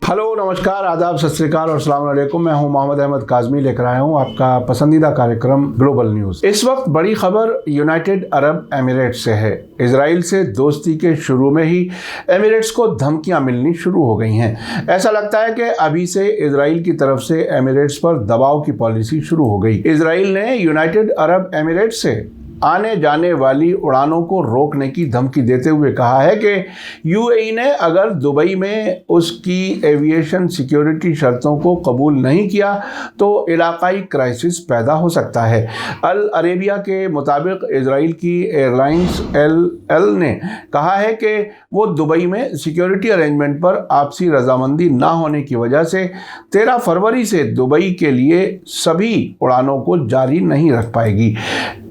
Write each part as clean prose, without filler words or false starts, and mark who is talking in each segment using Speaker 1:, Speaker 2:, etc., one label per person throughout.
Speaker 1: Hello, नमस्कार, आदाब, सत श्री अकाल और अस्सलाम वालेकुम। मैं हूं मोहम्मद अहमद काज़मी, लेकर आया हूं आपका पसंदीदा कार्यक्रम ग्लोबल न्यूज़। इस वक्त बड़ी खबर यूनाइटेड अरब एमिरेट्स से है। इजराइल से दोस्ती के शुरू में ही एमिरेट्स को धमकियां मिलनी शुरू हो गई हैं। ऐसा लगता है कि अभी से इजराइल की तरफ से एमिरेट्स पर दबाव की पॉलिसी शुरू हो गई। इजराइल ने यूनाइटेड अरब एमिरेट्स से आने जाने वाली उड़ानों को रोकने की धमकी देते हुए कहा है कि यूएई ने अगर दुबई में उसकी एविएशन सिक्योरिटी शर्तों को कबूल नहीं किया तो इलाकाई क्राइसिस पैदा हो सकता है। अल अरेबिया के मुताबिक इजराइल की एयरलाइंस एल ने कहा है कि वो दुबई में सिक्योरिटी अरेंजमेंट पर आपसी रजामंदी ना होने की वजह से 13 फरवरी से दुबई के लिए सभी उड़ानों को जारी नहीं रख पाएगी।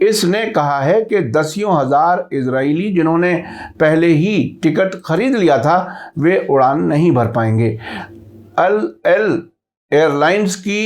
Speaker 1: इसने कहा है कि दसियों हजार इजरायली जिन्होंने पहले ही टिकट खरीद लिया था वे उड़ान नहीं भर पाएंगे। एल एयरलाइंस की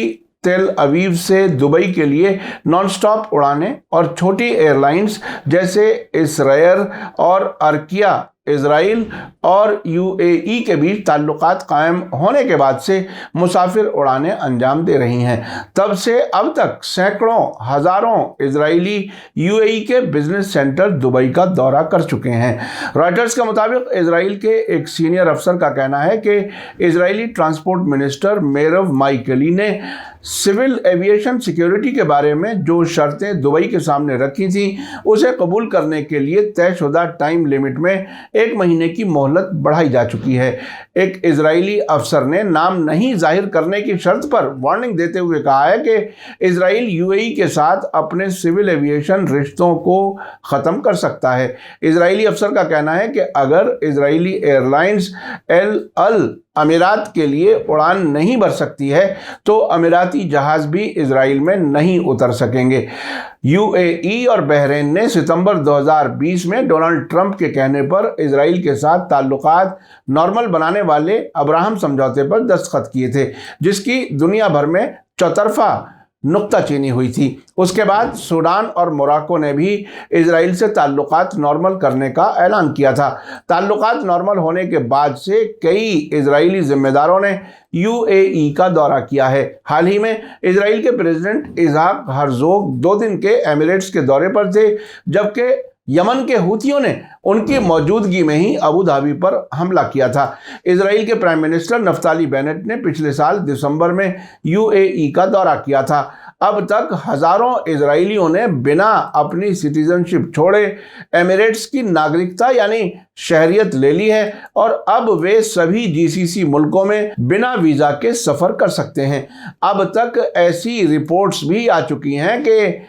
Speaker 1: तेल अवीव से दुबई के लिए नॉनस्टॉप उड़ानें और छोटी एयरलाइंस जैसे इसरायर और अर्किया इजराइल और यूएई के बीच ताल्लुकात कायम होने के बाद से मुसाफिर उड़ानें अंजाम दे रही हैं। तब से अब तक सैकड़ों हज़ारों इजरायली यूएई के बिजनेस सेंटर दुबई का दौरा कर चुके हैं। रॉयटर्स के मुताबिक इजराइल के एक सीनियर अफसर का कहना है कि इजरायली ट्रांसपोर्ट मिनिस्टर मेरव माइकली ने सिविल एविएशन सिक्योरिटी के बारे में जो शर्तें दुबई के सामने रखी थी उसे कबूल करने के लिए तयशुदा टाइम लिमिट में 1 महीने की मोहलत बढ़ाई जा चुकी है। एक इजरायली अफसर ने नाम नहीं जाहिर करने की शर्त पर वार्निंग देते हुए कहा है कि इजराइल यूएई के साथ अपने सिविल एविएशन रिश्तों को ख़त्म कर सकता है। इजरायली अफसर का कहना है कि अगर इजरायली एयरलाइंस अल अमीरात के लिए उड़ान नहीं भर सकती है तो अमीराती जहाज़ भी इजराइल में नहीं उतर सकेंगे। यूएई और बहरीन ने सितंबर 2020 में डोनाल्ड ट्रंप के कहने पर इजराइल के साथ ताल्लुकात नॉर्मल बनाने वाले अब्राहम समझौते पर दस्तखत किए थे, जिसकी दुनिया भर में चौतरफा नुक्ताचीनी हुई थी। उसके बाद सूडान और मोरक्को ने भी इजराइल से ताल्लुकात नॉर्मल करने का ऐलान किया था। ताल्लुकात नॉर्मल होने के बाद से कई इजरायली जिम्मेदारों ने यूएई का दौरा किया है। हाल ही में इजराइल के प्रेसिडेंट इसहाक हर्जोग 2 दिन के एमिरेट्स के दौरे पर थे, जबकि यमन के हूथियों ने उनकी मौजूदगी में ही अबू धाबी पर हमला किया था। इजराइल के प्राइम मिनिस्टर नफ्ताली बेनेट ने पिछले साल दिसंबर में यूएई का दौरा किया था। अब तक हज़ारों इजरायलियों ने बिना अपनी सिटीजनशिप छोड़े एमिरेट्स की नागरिकता यानी शहरियत ले ली है और अब वे सभी जीसीसी मुल्कों में बिना वीज़ा के सफ़र कर सकते हैं। अब तक ऐसी रिपोर्ट्स भी आ चुकी हैं कि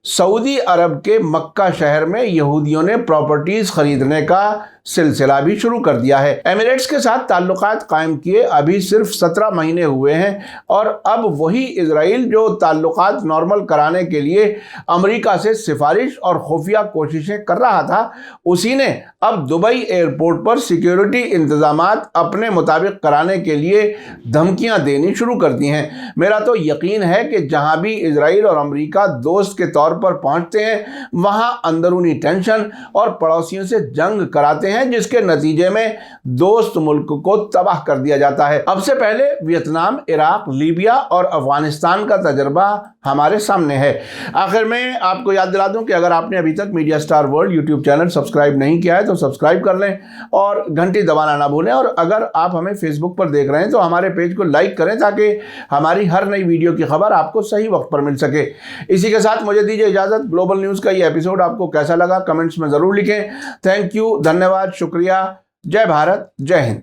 Speaker 1: सऊदी अरब के मक्का शहर में यहूदियों ने प्रॉपर्टीज खरीदने का सिलसिला भी शुरू कर दिया है। एमिरेट्स के साथ ताल्लुकात कायम किए अभी सिर्फ 17 महीने हुए हैं और अब वही इजराइल जो ताल्लुकात नॉर्मल कराने के लिए अमेरिका से सिफारिश और खुफिया कोशिशें कर रहा था, उसी ने अब दुबई एयरपोर्ट पर सिक्योरिटी इंतजामात अपने मुताबिक कराने के लिए धमकियां देनी शुरू कर दी हैं। मेरा तो यकीन है कि जहां भी इजराइल और अमेरिका दोस्त के तौर पर पहुंचते हैं वहां अंदरूनी टेंशन और पड़ोसियों से जंग कराते हैं, जिसके नतीजे में दोस्त मुल्क को तबाह कर दिया जाता है। अब से पहले वियतनाम, इराक, लीबिया और अफगानिस्तान का तजर्बा हमारे सामने है। आखिर में आपको याद दिला दूं कि अगर आपने अभी तक media star world YouTube channel subscribe नहीं किया है तो सब्सक्राइब कर लें और घंटी दबाना ना भूलें। और अगर आप हमें फेसबुक पर देख रहे हैं तो हमारे पेज को लाइक करें ताकि हमारी हर नई वीडियो की खबर आपको सही वक्त पर मिल सके। इसी के साथ मुझे दीजिए इजाज़त। ग्लोबल न्यूज़ का ये एपिसोड आपको कैसा लगा कमेंट्स में ज़रूर लिखें। थैंक यू, धन्यवाद, शुक्रिया। जय भारत, जय हिंद।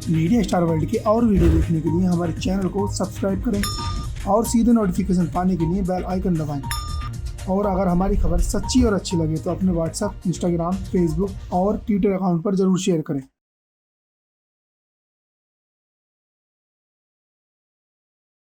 Speaker 2: मीडिया स्टार वर्ल्ड के और वीडियो देखने के लिए हमारे चैनल को सब्सक्राइब करें और सीधे नोटिफिकेशन पाने के लिए बेल आइकन दबाएं। और अगर हमारी खबर सच्ची और अच्छी लगे तो अपने व्हाट्सएप, इंस्टाग्राम, फेसबुक और ट्विटर अकाउंट पर ज़रूर शेयर करें।